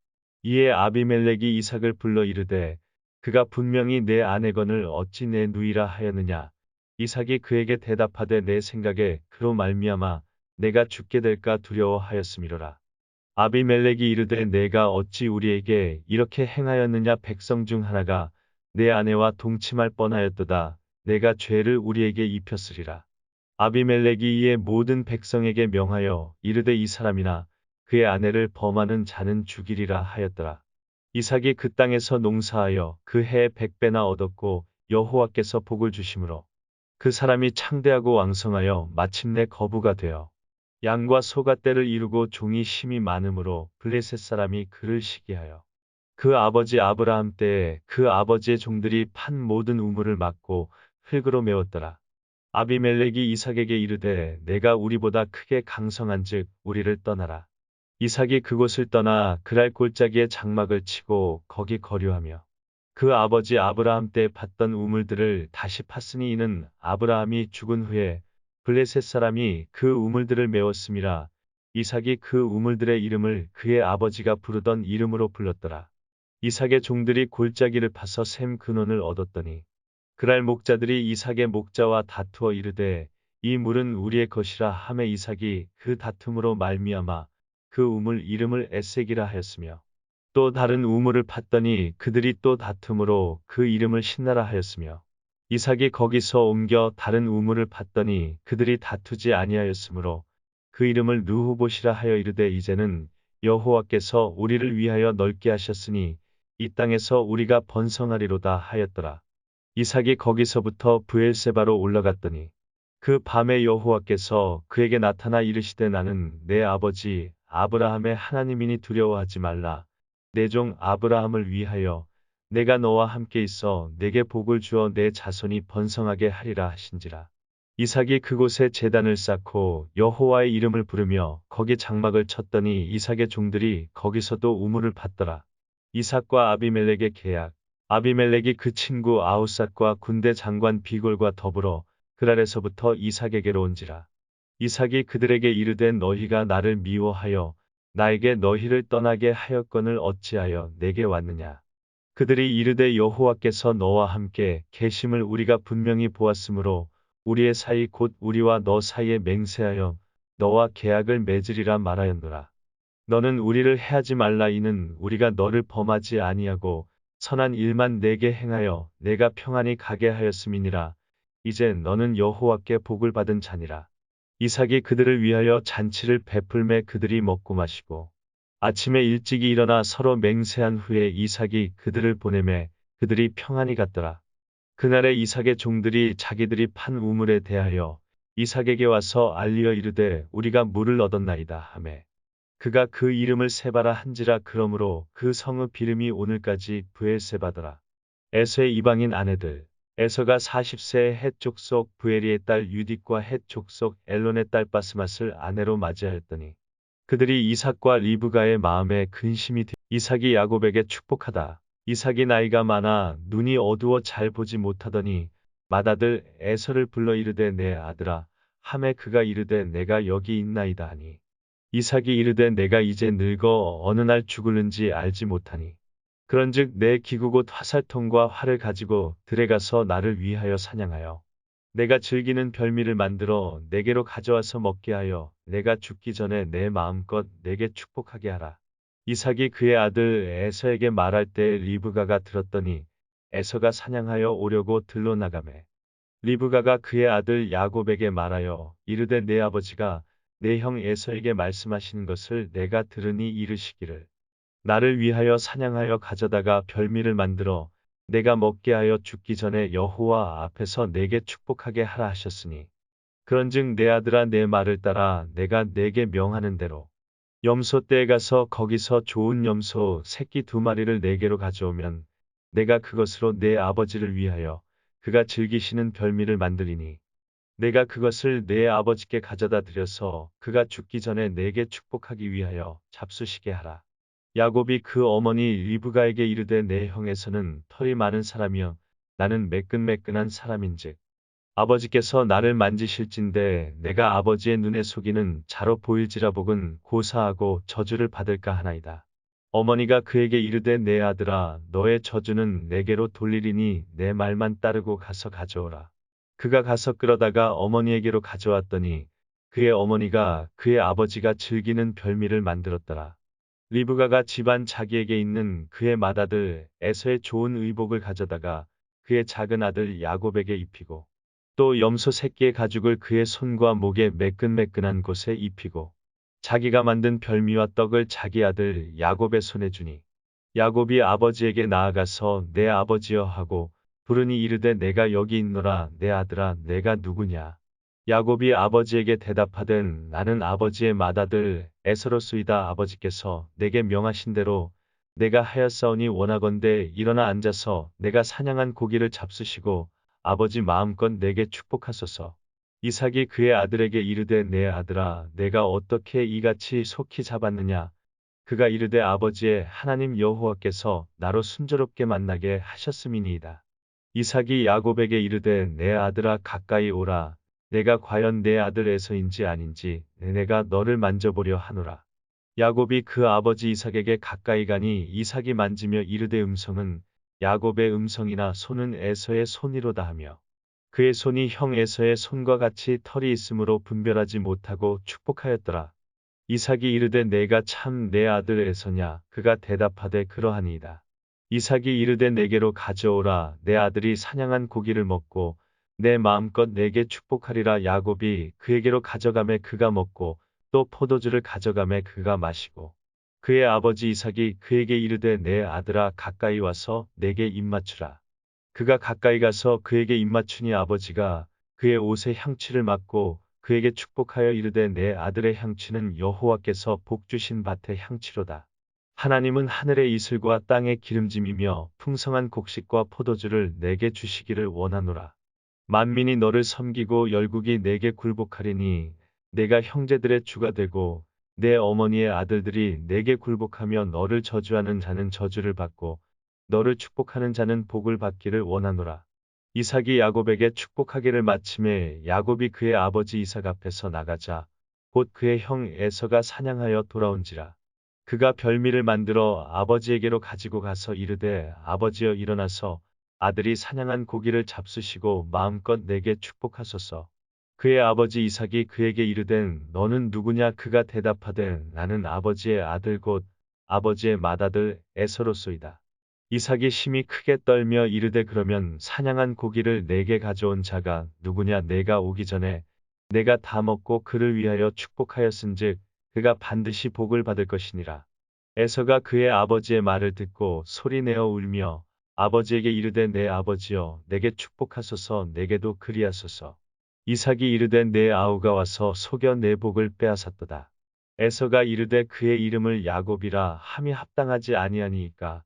이에 아비멜렉이 이삭을 불러 이르되 그가 분명히 내 아내건을 어찌 내 누이라 하였느냐. 이삭이 그에게 대답하되 내 생각에 그로 말미암아 내가 죽게 될까 두려워하였음이로라. 아비멜렉이 이르되 내가 어찌 우리에게 이렇게 행하였느냐. 백성 중 하나가 내 아내와 동침할 뻔하였도다. 내가 죄를 우리에게 입혔으리라. 아비멜렉이 이에 모든 백성에게 명하여 이르되 이 사람이나 그의 아내를 범하는 자는 죽이리라 하였더라. 이삭이 그 땅에서 농사하여 그 해에 100배나 얻었고 여호와께서 복을 주심으로 그 사람이 창대하고 왕성하여 마침내 거부가 되어 양과 소가 떼를 이루고 종이 심이 많으므로 블레셋 사람이 그를 시기하여 그 아버지 아브라함 때에 그 아버지의 종들이 판 모든 우물을 막고 흙으로 메웠더라. 아비멜렉이 이삭에게 이르되 내가 우리보다 크게 강성한즉 우리를 떠나라. 이삭이 그곳을 떠나 그랄 골짜기에 장막을 치고 거기 거류하며 그 아버지 아브라함 때 팠던 우물들을 다시 팠으니 이는 아브라함이 죽은 후에 블레셋 사람이 그 우물들을 메웠음이라. 이삭이 그 우물들의 이름을 그의 아버지가 부르던 이름으로 불렀더라. 이삭의 종들이 골짜기를 파서 샘 근원을 얻었더니 그랄 목자들이 이삭의 목자와 다투어 이르되 이 물은 우리의 것이라 하매 이삭이 그 다툼으로 말미암아 그 우물 이름을 에색이라 하였으며 또 다른 우물을 팠더니 그들이 또 다툼으로 그 이름을 신나라 하였으며 이삭이 거기서 옮겨 다른 우물을 팠더니 그들이 다투지 아니하였으므로 그 이름을 르호봇이라 하여 이르되 이제는 여호와께서 우리를 위하여 넓게 하셨으니 이 땅에서 우리가 번성하리로다 하였더라. 이삭이 거기서부터 브엘세바로 올라갔더니 그 밤에 여호와께서 그에게 나타나 이르시되 나는 내 아버지 아브라함의 하나님이니 두려워하지 말라. 내 종 아브라함을 위하여 내가 너와 함께 있어 내게 복을 주어 내 자손이 번성하게 하리라 하신지라. 이삭이 그곳에 제단을 쌓고 여호와의 이름을 부르며 거기 장막을 쳤더니 이삭의 종들이 거기서도 우물을 팠더라. 이삭과 아비멜렉의 계약. 아비멜렉이 그 친구 아우삿과 군대 장관 비골과 더불어 그랄에서부터 이삭에게로 온지라. 이삭이 그들에게 이르되 너희가 나를 미워하여 나에게 너희를 떠나게 하였거늘 어찌하여 내게 왔느냐. 그들이 이르되 여호와께서 너와 함께 계심을 우리가 분명히 보았으므로 우리의 사이 곧 우리와 너 사이에 맹세하여 너와 계약을 맺으리라 말하였노라. 너는 우리를 해하지 말라. 이는 우리가 너를 범하지 아니하고 선한 일만 내게 행하여 내가 평안히 가게 하였음이니라. 이제 너는 여호와께 복을 받은 자니라. 이삭이 그들을 위하여 잔치를 베풀매 그들이 먹고 마시고 아침에 일찍이 일어나 서로 맹세한 후에 이삭이 그들을 보내매 그들이 평안히 갔더라. 그날에 이삭의 종들이 자기들이 판 우물에 대하여 이삭에게 와서 알리어 이르되 우리가 물을 얻었나이다 하매 그가 그 이름을 세바라 한지라. 그러므로 그 성의 이름이 오늘까지 브엘세바더라. 에서의 이방인 아내들. 에서가 40세에 헷 족속 브에리의 딸 유딕과 헷 족속 엘론의 딸 바스맛을 아내로 맞이하였더니 그들이 이삭과 리브가의 마음에 근심이 되어 이삭이 야곱에게 축복하다. 이삭이 나이가 많아 눈이 어두워 잘 보지 못하더니 맏아들 에서를 불러 이르되 내 아들아 하매 그가 이르되 내가 여기 있나이다 하니 이삭이 이르되 내가 이제 늙어 어느 날 죽을는지 알지 못하니 그런즉 내 기구 곧 화살통과 활을 가지고 들에 가서 나를 위하여 사냥하여 내가 즐기는 별미를 만들어 내게로 가져와서 먹게 하여 내가 죽기 전에 내 마음껏 내게 축복하게 하라. 이삭이 그의 아들 에서에게 말할 때 리브가가 들었더니 에서가 사냥하여 오려고 들로 나가매 리브가가 그의 아들 야곱에게 말하여 이르되 내 아버지가 내 형 에서에게 말씀하시는 것을 내가 들으니 이르시기를 나를 위하여 사냥하여 가져다가 별미를 만들어 내가 먹게 하여 죽기 전에 여호와 앞에서 내게 축복하게 하라 하셨으니 그런즉 내 아들아 내 말을 따라 내가 내게 명하는 대로 염소 떼에 가서 거기서 좋은 염소 새끼 2마리를 내게로 가져오면 내가 그것으로 내 아버지를 위하여 그가 즐기시는 별미를 만들리니 내가 그것을 내 아버지께 가져다 드려서 그가 죽기 전에 내게 축복하기 위하여 잡수시게 하라. 야곱이 그 어머니 리브가에게 이르되 내 형에서는 털이 많은 사람이여 나는 매끈매끈한 사람인즉 아버지께서 나를 만지실진데 내가 아버지의 눈에 속이는 자로 보일지라 복은 고사하고 저주를 받을까 하나이다. 어머니가 그에게 이르되 내 아들아 너의 저주는 내게로 돌리리니 내 말만 따르고 가서 가져오라. 그가 가서 끌어다가 어머니에게로 가져왔더니 그의 어머니가 그의 아버지가 즐기는 별미를 만들었더라. 리브가가 집안 자기에게 있는 그의 맏아들 에서의 좋은 의복을 가져다가 그의 작은 아들 야곱에게 입히고 또 염소 새끼의 가죽을 그의 손과 목에 매끈매끈한 곳에 입히고 자기가 만든 별미와 떡을 자기 아들 야곱의 손에 주니 야곱이 아버지에게 나아가서 내 아버지여 하고 부르니 이르되 내가 여기 있노라 내 아들아 내가 누구냐. 야곱이 아버지에게 대답하되 나는 아버지의 맏아들 에서로소이다. 아버지께서 내게 명하신 대로 내가 하였사오니 원하건대 일어나 앉아서 내가 사냥한 고기를 잡수시고 아버지 마음껏 내게 축복하소서. 이삭이 그의 아들에게 이르되 내 아들아 내가 어떻게 이같이 속히 잡았느냐. 그가 이르되 아버지의 하나님 여호와께서 나로 순조롭게 만나게 하셨음이니이다. 이삭이 야곱에게 이르되 내 아들아 가까이 오라. 내가 과연 내 아들 에서인지 아닌지 내가 너를 만져보려 하노라. 야곱이 그 아버지 이삭에게 가까이 가니 이삭이 만지며 이르되 음성은 야곱의 음성이나 손은 에서의 손이로다 하며 그의 손이 형 에서의 손과 같이 털이 있으므로 분별하지 못하고 축복하였더라. 이삭이 이르되 내가 참 내 아들 에서냐. 그가 대답하되 그러하니이다. 이삭이 이르되 내게로 가져오라. 내 아들이 사냥한 고기를 먹고 내 마음껏 내게 축복하리라. 야곱이 그에게로 가져가매 그가 먹고 또 포도주를 가져가매 그가 마시고 그의 아버지 이삭이 그에게 이르되 내 아들아 가까이 와서 내게 입맞추라. 그가 가까이 가서 그에게 입맞추니 아버지가 그의 옷에 향취를 맡고 그에게 축복하여 이르되 내 아들의 향취는 여호와께서 복 주신 밭의 향취로다. 하나님은 하늘의 이슬과 땅의 기름짐이며 풍성한 곡식과 포도주를 내게 주시기를 원하노라. 만민이 너를 섬기고 열국이 내게 굴복하리니 내가 형제들의 주가 되고 내 어머니의 아들들이 내게 굴복하며 너를 저주하는 자는 저주를 받고 너를 축복하는 자는 복을 받기를 원하노라. 이삭이 야곱에게 축복하기를 마침에 야곱이 그의 아버지 이삭 앞에서 나가자 곧 그의 형 에서가 사냥하여 돌아온지라. 그가 별미를 만들어 아버지에게로 가지고 가서 이르되 아버지여 일어나서 아들이 사냥한 고기를 잡수시고 마음껏 내게 축복하소서. 그의 아버지 이삭이 그에게 이르되 너는 누구냐. 그가 대답하되 나는 아버지의 아들 곧 아버지의 맏아들 에서로소이다. 이삭이 심히 크게 떨며 이르되 그러면 사냥한 고기를 내게 가져온 자가 누구냐. 내가 오기 전에 내가 다 먹고 그를 위하여 축복하였은즉 그가 반드시 복을 받을 것이니라. 에서가 그의 아버지의 말을 듣고 소리내어 울며 아버지에게 이르되 내 아버지여 내게 축복하소서. 내게도 그리하소서. 이삭이 이르되 내 아우가 와서 속여 내 복을 빼앗았도다. 에서가 이르되 그의 이름을 야곱이라 함이 합당하지 아니하니이까.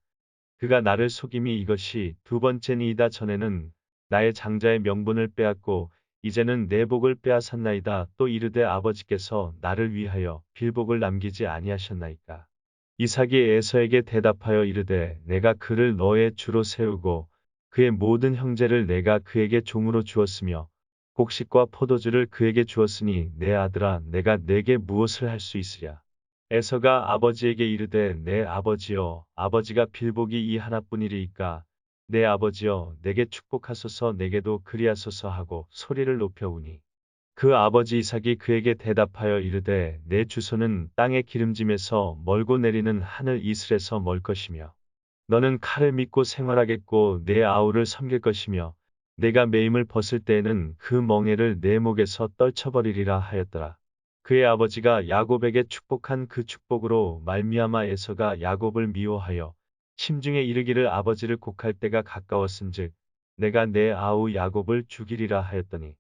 그가 나를 속임이 이것이 두 번째니이다. 전에는 나의 장자의 명분을 빼앗고 이제는 내 복을 빼앗았나이다. 또 이르되 아버지께서 나를 위하여 빌복을 남기지 아니하셨나이까. 이삭이 에서에게 대답하여 이르되 내가 그를 너의 주로 세우고 그의 모든 형제를 내가 그에게 종으로 주었으며 곡식과 포도주를 그에게 주었으니 내 아들아 내가 내게 무엇을 할 수 있으랴. 에서가 아버지에게 이르되 내 아버지여 아버지가 빌복이 이 하나뿐이리이까. 내 아버지여 내게 축복하소서. 내게도 그리하소서 하고 소리를 높여 우니 그 아버지 이삭이 그에게 대답하여 이르되 내 주소는 땅의 기름짐에서 멀고 내리는 하늘 이슬에서 멀 것이며 너는 칼을 믿고 생활하겠고 내 아우를 섬길 것이며 내가 매임을 벗을 때에는 그 멍에를 내 목에서 떨쳐버리리라 하였더라. 그의 아버지가 야곱에게 축복한 그 축복으로 말미암아 에서가 야곱을 미워하여 심중에 이르기를 아버지를 곡할 때가 가까웠은즉 내가 내 아우 야곱을 죽이리라 하였더니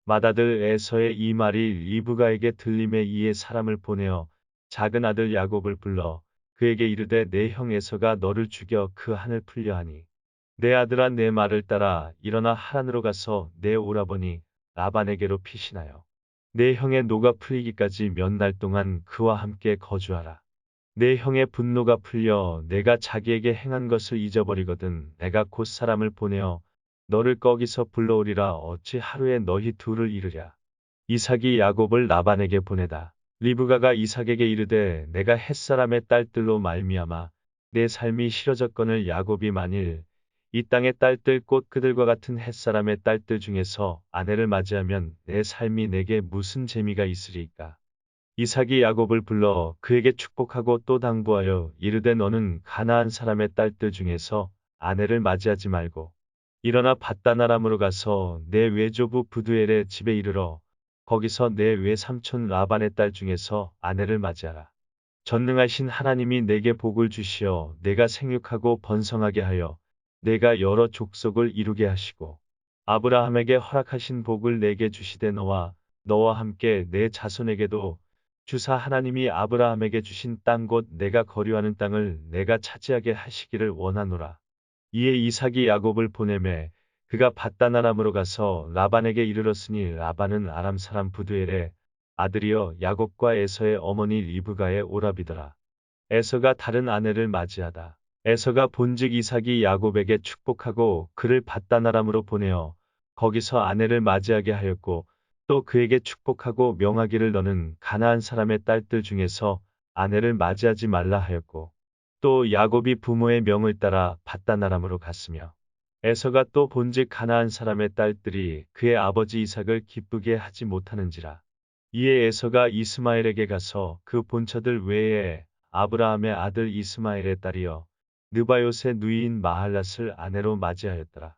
맏아들 에서의 이 말이 리브가에게 들림에 이에 사람을 보내어 작은 아들 야곱을 불러 그에게 이르되 내 형 에서가 너를 죽여 그 한을 풀려 하니 내 아들아 내 말을 따라 일어나 하란으로 가서 내 오라버니 라반에게로 피신하여 내 형의 노가 풀리기까지 몇 날 동안 그와 함께 거주하라. 내 형의 분노가 풀려 내가 자기에게 행한 것을 잊어버리거든 내가 곧 사람을 보내어 너를 거기서 불러오리라. 어찌 하루에 너희 둘을 이르랴. 이삭이 야곱을 라반에게 보내다. 리브가가 이삭에게 이르되 내가 햇사람의 딸들로 말미암아 내 삶이 싫어졌거늘 야곱이 만일 이 땅의 딸들 곧 그들과 같은 햇사람의 딸들 중에서 아내를 맞이하면 내 삶이 내게 무슨 재미가 있으리까? 이삭이 야곱을 불러 그에게 축복하고 또 당부하여 이르되 너는 가나안 사람의 딸들 중에서 아내를 맞이하지 말고 일어나 밧단 아람으로 가서 내 외조부 부두엘의 집에 이르러 거기서 내 외삼촌 라반의 딸 중에서 아내를 맞이하라. 전능하신 하나님이 내게 복을 주시어 내가 생육하고 번성하게 하여 내가 여러 족속을 이루게 하시고 아브라함에게 허락하신 복을 내게 주시되 너와 함께 내 자손에게도 주사 하나님이 아브라함에게 주신 땅 곧 내가 거류하는 땅을 내가 차지하게 하시기를 원하노라. 이에 이삭이 야곱을 보내매 그가 밧단 아람으로 가서 라반에게 이르렀으니 라반은 아람 사람 부두엘의 아들이여 야곱과 에서의 어머니 리브가의 오라비더라. 에서가 다른 아내를 맞이하다. 에서가 본즉 이삭이 야곱에게 축복하고 그를 밧단 아람으로 보내어 거기서 아내를 맞이하게 하였고 또 그에게 축복하고 명하기를 너는 가나안 사람의 딸들 중에서 아내를 맞이하지 말라 하였고 또 야곱이 부모의 명을 따라 밧단 아람으로 갔으며 에서가 또 본즉 가나안 사람의 딸들이 그의 아버지 이삭을 기쁘게 하지 못하는지라. 이에 에서가 이스마엘에게 가서 그 본처들 외에 아브라함의 아들 이스마엘의 딸이여 느바요의 누이인 마할랏을 아내로 맞이하였더라.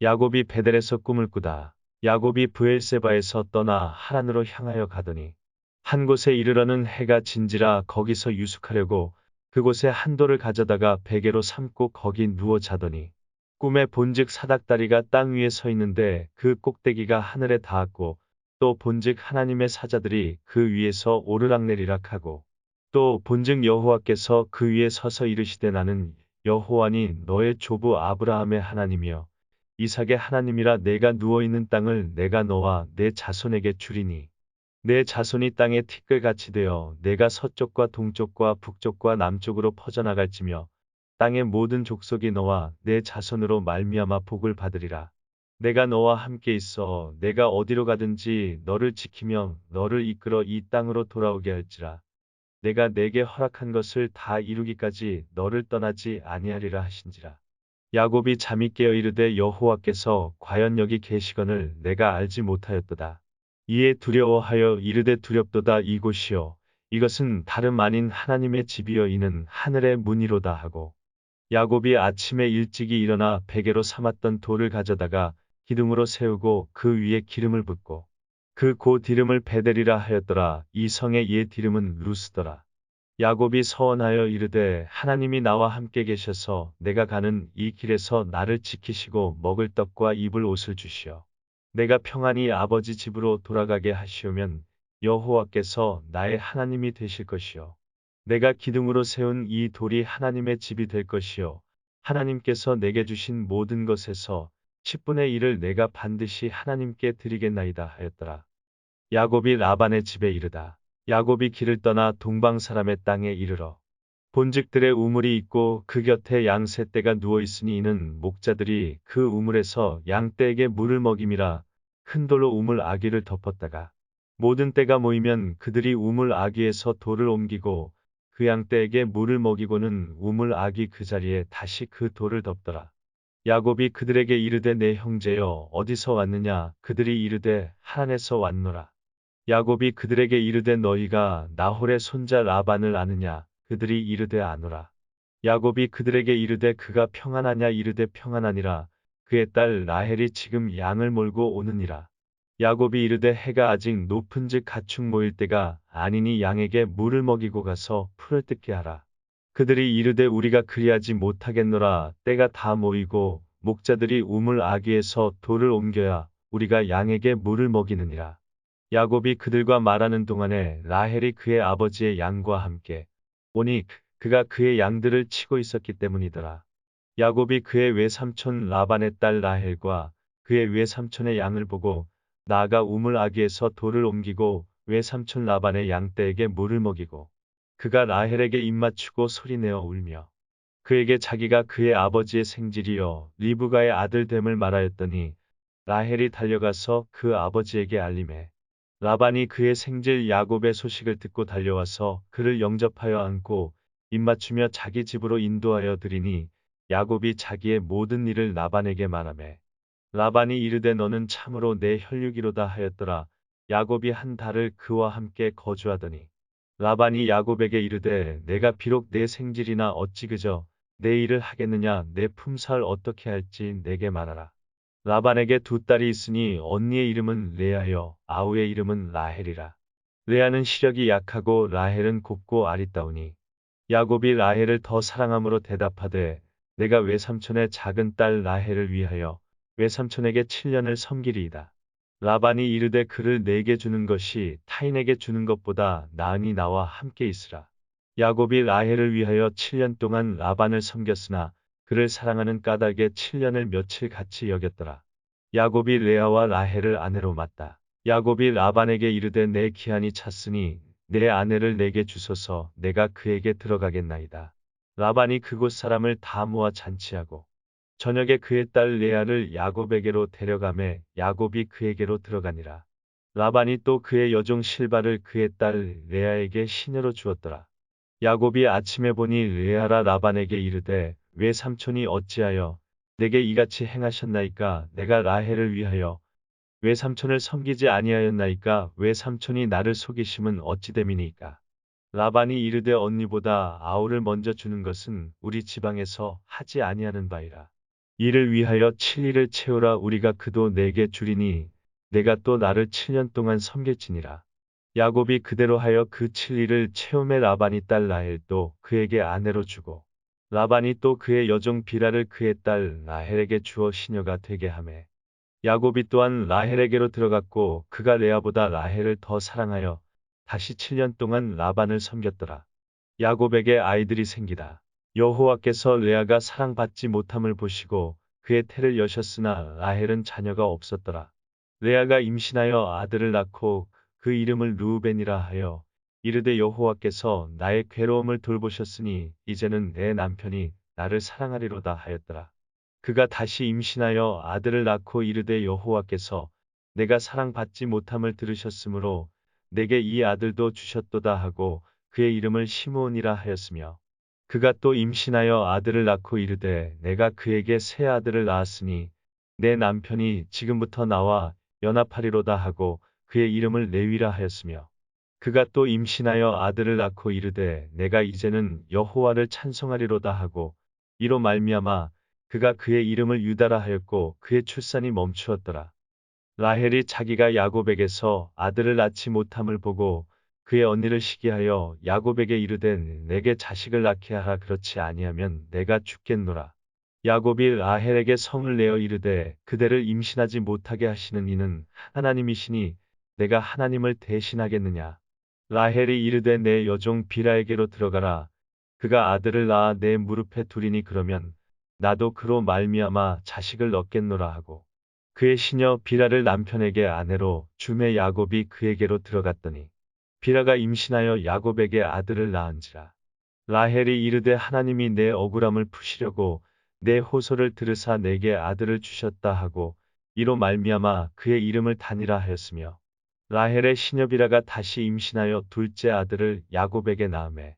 야곱이 베델에서 꿈을 꾸다. 야곱이 브엘세바에서 떠나 하란으로 향하여 가더니 한 곳에 이르러는 해가 진지라 거기서 유숙하려고 그곳에 한 돌을 가져다가 베개로 삼고 거기 누워 자더니 꿈에 본즉 사닥다리가 땅 위에 서 있는데 그 꼭대기가 하늘에 닿았고 또 본즉 하나님의 사자들이 그 위에서 오르락내리락 하고 또 본즉 여호와께서 그 위에 서서 이르시되 나는 여호와니 너의 조부 아브라함의 하나님이여 이삭의 하나님이라 내가 누워있는 땅을 내가 너와 내 자손에게 주리니 내 자손이 땅의 티끌같이 되어 내가 서쪽과 동쪽과 북쪽과 남쪽으로 퍼져나갈지며 땅의 모든 족속이 너와 내 자손으로 말미암아 복을 받으리라. 내가 너와 함께 있어 내가 어디로 가든지 너를 지키며 너를 이끌어 이 땅으로 돌아오게 할지라. 내가 내게 허락한 것을 다 이루기까지 너를 떠나지 아니하리라 하신지라. 야곱이 잠이 깨어 이르되 여호와께서 과연 여기 계시거늘 내가 알지 못하였도다. 이에 두려워하여 이르되 두렵도다 이곳이요 이것은 다름 아닌 하나님의 집이여 이는 하늘의 문이로다 하고 야곱이 아침에 일찍이 일어나 베개로 삼았던 돌을 가져다가 기둥으로 세우고 그 위에 기름을 붓고 그 곧 이름을 베델이라 하였더라. 이 성의 옛 이름은 루스더라. 야곱이 서원하여 이르되 하나님이 나와 함께 계셔서 내가 가는 이 길에서 나를 지키시고 먹을 떡과 입을 옷을 주시어 내가 평안히 아버지 집으로 돌아가게 하시오면 여호와께서 나의 하나님이 되실 것이요 내가 기둥으로 세운 이 돌이 하나님의 집이 될 것이요 하나님께서 내게 주신 모든 것에서 10분의 1을 내가 반드시 하나님께 드리겠나이다 하였더라. 야곱이 라반의 집에 이르다. 야곱이 길을 떠나 동방 사람의 땅에 이르러 본직들의 우물이 있고 그 곁에 양 세 떼가 누워 있으니 이는 목자들이 그 우물에서 양 떼에게 물을 먹임이라. 큰 돌로 우물 아귀를 덮었다가 모든 떼가 모이면 그들이 우물 아귀에서 돌을 옮기고 그 양 떼에게 물을 먹이고는 우물 아귀 그 자리에 다시 그 돌을 덮더라. 야곱이 그들에게 이르되 내 형제여 어디서 왔느냐 그들이 이르되 하란에서 왔노라. 야곱이 그들에게 이르되 너희가 나홀의 손자 라반을 아느냐 그들이 이르되 아노라. 야곱이 그들에게 이르되 그가 평안하냐 이르되 평안하니라. 그의 딸 라헬이 지금 양을 몰고 오느니라. 야곱이 이르되 해가 아직 높은즉 가축 모일 때가 아니니 양에게 물을 먹이고 가서 풀을 뜯게 하라. 그들이 이르되 우리가 그리하지 못하겠노라. 때가 다 모이고 목자들이 우물 아귀에서 돌을 옮겨야 우리가 양에게 물을 먹이느니라. 야곱이 그들과 말하는 동안에 라헬이 그의 아버지의 양과 함께 오니 그가 그의 양들을 치고 있었기 때문이더라. 야곱이 그의 외삼촌 라반의 딸 라헬과 그의 외삼촌의 양을 보고 나아가 우물 아귀에서 돌을 옮기고 외삼촌 라반의 양떼에게 물을 먹이고 그가 라헬에게 입맞추고 소리내어 울며 그에게 자기가 그의 아버지의 생질이여 리브가의 아들 됨을 말하였더니 라헬이 달려가서 그 아버지에게 알림해 라반이 그의 생질 야곱의 소식을 듣고 달려와서 그를 영접하여 안고 입맞추며 자기 집으로 인도하여 드리니 야곱이 자기의 모든 일을 라반에게 말하매 라반이 이르되 너는 참으로 내 혈육이로다 하였더라. 야곱이 한 달을 그와 함께 거주하더니 라반이 야곱에게 이르되 내가 비록 내 생질이나 어찌 그저 내 일을 하겠느냐 내 품살 어떻게 할지 내게 말하라. 라반에게 두 딸이 있으니 언니의 이름은 레아여 아우의 이름은 라헬이라. 레아는 시력이 약하고 라헬은 곱고 아리따우니 야곱이 라헬을 더 사랑함으로 대답하되 내가 외삼촌의 작은 딸 라헬을 위하여 외삼촌에게 7년을 섬기리이다. 라반이 이르되 그를 내게 주는 것이 타인에게 주는 것보다 나으니 나와 함께 있으라. 야곱이 라헬을 위하여 7년 동안 라반을 섬겼으나 그를 사랑하는 까닭에 7년을 며칠 같이 여겼더라. 야곱이 레아와 라헬을 아내로 맞다. 야곱이 라반에게 이르되 내 기한이 찼으니 내 아내를 내게 주소서 내가 그에게 들어가겠나이다. 라반이 그곳 사람을 다 모아 잔치하고 저녁에 그의 딸 레아를 야곱에게로 데려가매 야곱이 그에게로 들어가니라. 라반이 또 그의 여종 실바를 그의 딸 레아에게 시녀로 주었더라. 야곱이 아침에 보니 레아라 라반에게 이르되 외삼촌이 어찌하여 내게 이같이 행하셨나이까 내가 라헬을 위하여 외삼촌을 섬기지 아니하였나이까 외삼촌이 나를 속이심은 어찌 됨이니까. 라반이 이르되 언니보다 아우를 먼저 주는 것은 우리 지방에서 하지 아니하는 바이라. 이를 위하여 7일을 채우라 우리가 그도 내게 주리니 내가 또 나를 7년 동안 섬길지니라. 야곱이 그대로 하여 그 7일을 채우매 라반이 딸 라헬도 그에게 아내로 주고 라반이 또 그의 여종 비라를 그의 딸 라헬에게 주어 시녀가 되게 하매 야곱이 또한 라헬에게로 들어갔고 그가 레아보다 라헬을 더 사랑하여 다시 7년 동안 라반을 섬겼더라. 야곱에게 아이들이 생기다. 여호와께서 레아가 사랑받지 못함을 보시고 그의 태를 여셨으나 라헬은 자녀가 없었더라. 레아가 임신하여 아들을 낳고 그 이름을 르우벤이라 하여 이르되 여호와께서 나의 괴로움을 돌보셨으니 이제는 내 남편이 나를 사랑하리로다 하였더라. 그가 다시 임신하여 아들을 낳고 이르되 여호와께서 내가 사랑받지 못함을 들으셨으므로 내게 이 아들도 주셨도다 하고 그의 이름을 시므온이라 하였으며 그가 또 임신하여 아들을 낳고 이르되 내가 그에게 새 아들을 낳았으니 내 남편이 지금부터 나와 연합하리로다 하고 그의 이름을 레위라 하였으며 그가 또 임신하여 아들을 낳고 이르되 내가 이제는 여호와를 찬송하리로다 하고 이로 말미암아 그가 그의 이름을 유다라 하였고 그의 출산이 멈추었더라. 라헬이 자기가 야곱에게서 아들을 낳지 못함을 보고 그의 언니를 시기하여 야곱에게 이르되 내게 자식을 낳게 하라 그렇지 아니하면 내가 죽겠노라. 야곱이 라헬에게 성을 내어 이르되 그대를 임신하지 못하게 하시는 이는 하나님이시니 내가 하나님을 대신하겠느냐. 라헬이 이르되 내 여종 비라에게로 들어가라. 그가 아들을 낳아 내 무릎에 두리니 그러면 나도 그로 말미암아 자식을 얻겠노라 하고 그의 시녀 비라를 남편에게 아내로 주매 야곱이 그에게로 들어갔더니 비라가 임신하여 야곱에게 아들을 낳은지라. 라헬이 이르되 하나님이 내 억울함을 푸시려고 내 호소를 들으사 내게 아들을 주셨다 하고 이로 말미암아 그의 이름을 다니라 하였으며 라헬의 시녀 비라가 다시 임신하여 둘째 아들을 야곱에게 낳으매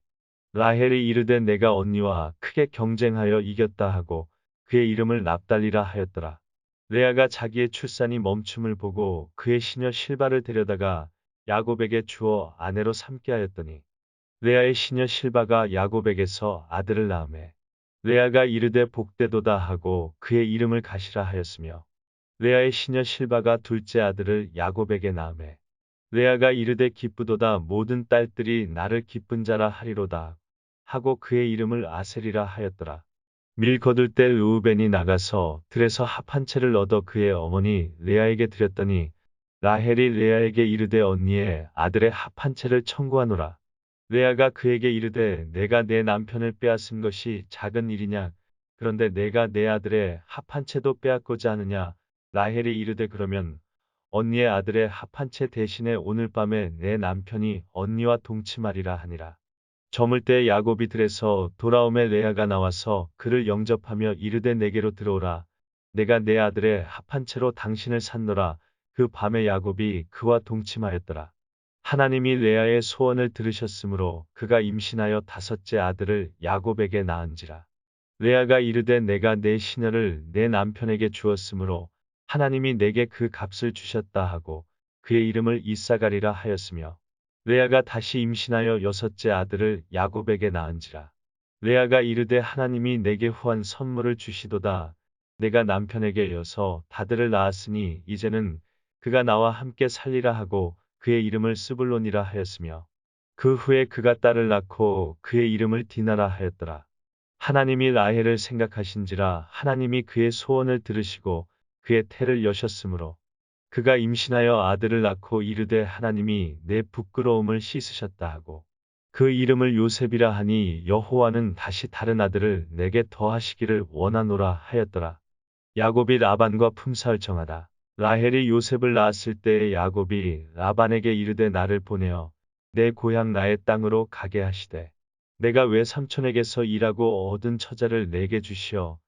라헬이 이르되 내가 언니와 크게 경쟁하여 이겼다 하고 그의 이름을 납달리라 하였더라. 레아가 자기의 출산이 멈춤을 보고 그의 시녀 실바를 데려다가 야곱에게 주어 아내로 삼게 하였더니 레아의 시녀 실바가 야곱에게서 아들을 낳으매 레아가 이르되 복되도다 하고 그의 이름을 가시라 하였으며 레아의 시녀 실바가 둘째 아들을 야곱에게 낳으매 레아가 이르되 기쁘도다 모든 딸들이 나를 기쁜 자라 하리로다 하고 그의 이름을 아셀이라 하였더라. 밀 거둘 때 르우벤이 나가서 들에서 합 한 채를 얻어 그의 어머니 레아에게 드렸더니 라헬이 레아에게 이르되 언니의 아들의 합 한 채를 청구하노라. 레아가 그에게 이르되 내가 내 남편을 빼앗은 것이 작은 일이냐 그런데 내가 내 아들의 합 한 채도 빼앗고자 하느냐. 라헬이 이르되 그러면 언니의 아들의 합 한 채 대신에 오늘 밤에 내 남편이 언니와 동침하리라 하니라. 저물 때 야곱이 들에서 돌아오매 레아가 나와서 그를 영접하며 이르되 내게로 들어오라. 내가 내 아들의 합 한 채로 당신을 샀노라. 그 밤에 야곱이 그와 동침하였더라. 하나님이 레아의 소원을 들으셨으므로 그가 임신하여 다섯째 아들을 야곱에게 낳은지라. 레아가 이르되 내가 내 시녀를 내 남편에게 주었으므로 하나님이 내게 그 값을 주셨다 하고 그의 이름을 이사가리라 하였으며 레아가 다시 임신하여 여섯째 아들을 야곱에게 낳은지라. 레아가 이르되 하나님이 내게 후한 선물을 주시도다. 내가 남편에게 여서 다들을 낳았으니 이제는 그가 나와 함께 살리라 하고 그의 이름을 스불론이라 하였으며 그 후에 그가 딸을 낳고 그의 이름을 디나라 하였더라. 하나님이 라헬을 생각하신지라 하나님이 그의 소원을 들으시고 그의 태를 여셨으므로 그가 임신하여 아들을 낳고 이르되 하나님이 내 부끄러움을 씻으셨다 하고 그 이름을 요셉이라 하니 여호와는 다시 다른 아들을 내게 더하시기를 원하노라 하였더라. 야곱이 라반과 품사를 정하다. 라헬이 요셉을 낳았을 때에 야곱이 라반에게 이르되 나를 보내어 내 고향 나의 땅으로 가게 하시되 내가 외삼촌에게서 일하고 얻은 처자를 내게 주시어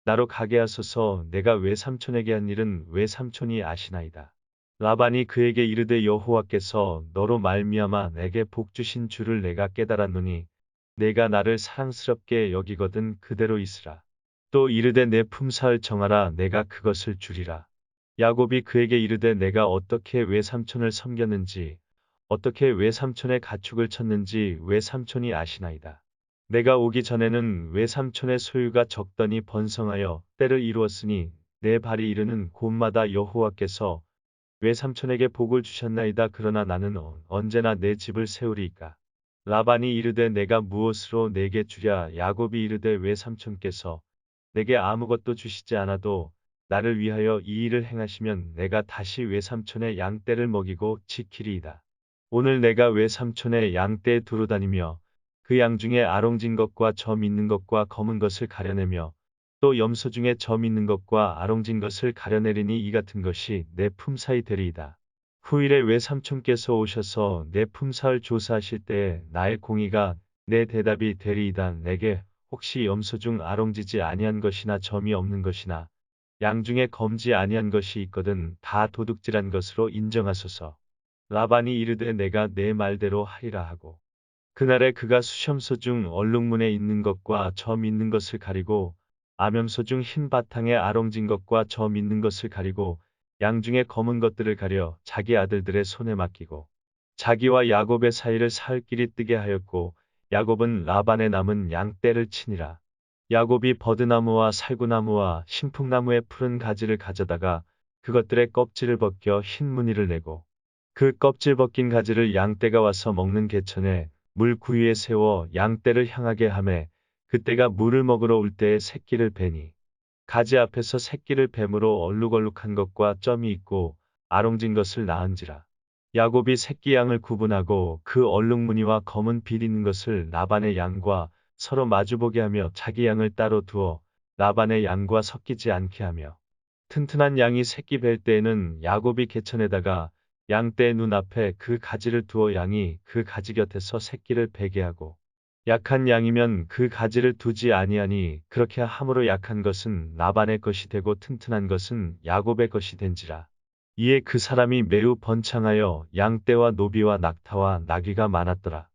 나로 가게 하소서. 내가 외삼촌에게 한 일은 외삼촌이 아시나이다. 라반이 그에게 이르되 여호와께서 너로 말미암아 내게 복 주신 줄을 내가 깨달았노니 내가 나를 사랑스럽게 여기거든 그대로 있으라. 또 이르되 내 품사를 정하라. 내가 그것을 주리라. 야곱이 그에게 이르되 내가 어떻게 외삼촌을 섬겼는지 어떻게 외삼촌의 가축을 쳤는지 외삼촌이 아시나이다. 내가 오기 전에는 외삼촌의 소유가 적더니 번성하여 때를 이루었으니 내 발이 이르는 곳마다 여호와께서 외삼촌에게 복을 주셨나이다. 그러나 나는 언제나 내 집을 세우리이까. 라반이 이르되 내가 무엇으로 내게 주랴. 야곱이 이르되 외삼촌께서 내게 아무것도 주시지 않아도 나를 위하여 이 일을 행하시면 내가 다시 외삼촌의 양떼를 먹이고 지키리이다. 오늘 내가 외삼촌의 양떼에 두루 다니며 그 양 중에 아롱진 것과 점 있는 것과 검은 것을 가려내며 또 염소 중에 점 있는 것과 아롱진 것을 가려내리니 이 같은 것이 내 품사이 되리이다. 후일에 외삼촌께서 오셔서 내 품사를 조사하실 때에 나의 공의가 내 대답이 되리이다. 내게 혹시 염소 중 아롱지지 아니한 것이나 점이 없는 것이나 양 중에 검지 아니한 것이 있거든 다 도둑질한 것으로 인정하소서. 라반이 이르되 내가 내 말대로 하리라 하고 그날에 그가 수염소 중 얼룩무늬 있는 것과 점 있는 것을 가리고 암염소 중 흰 바탕에 아롱진 것과 점 있는 것을 가리고 양 중에 검은 것들을 가려 자기 아들들의 손에 맡기고 자기와 야곱의 사이를 사흘길이 뜨게 하였고 야곱은 라반의 남은 양떼를 치니라. 야곱이 버드나무와 살구나무와 신풍나무의 푸른 가지를 가져다가 그것들의 껍질을 벗겨 흰 무늬를 내고 그 껍질 벗긴 가지를 양떼가 와서 먹는 개천에 물 구유에 세워 양떼를 향하게 하매 그때가 물을 먹으러 올 때에 새끼를 베니 가지 앞에서 새끼를 뱀으로 얼룩얼룩한 것과 점이 있고 아롱진 것을 낳은지라. 야곱이 새끼 양을 구분하고 그 얼룩무늬와 검은 빛 있는 것을 라반의 양과 서로 마주보게 하며 자기 양을 따로 두어 라반의 양과 섞이지 않게 하며 튼튼한 양이 새끼 뵐 때에는 야곱이 개천에다가 양떼의 눈앞에 그 가지를 두어 양이 그 가지 곁에서 새끼를 베게 하고 약한 양이면 그 가지를 두지 아니하니 그렇게 함으로 약한 것은 라반의 것이 되고 튼튼한 것은 야곱의 것이 된지라. 이에 그 사람이 매우 번창하여 양떼와 노비와 낙타와 나귀가 많았더라.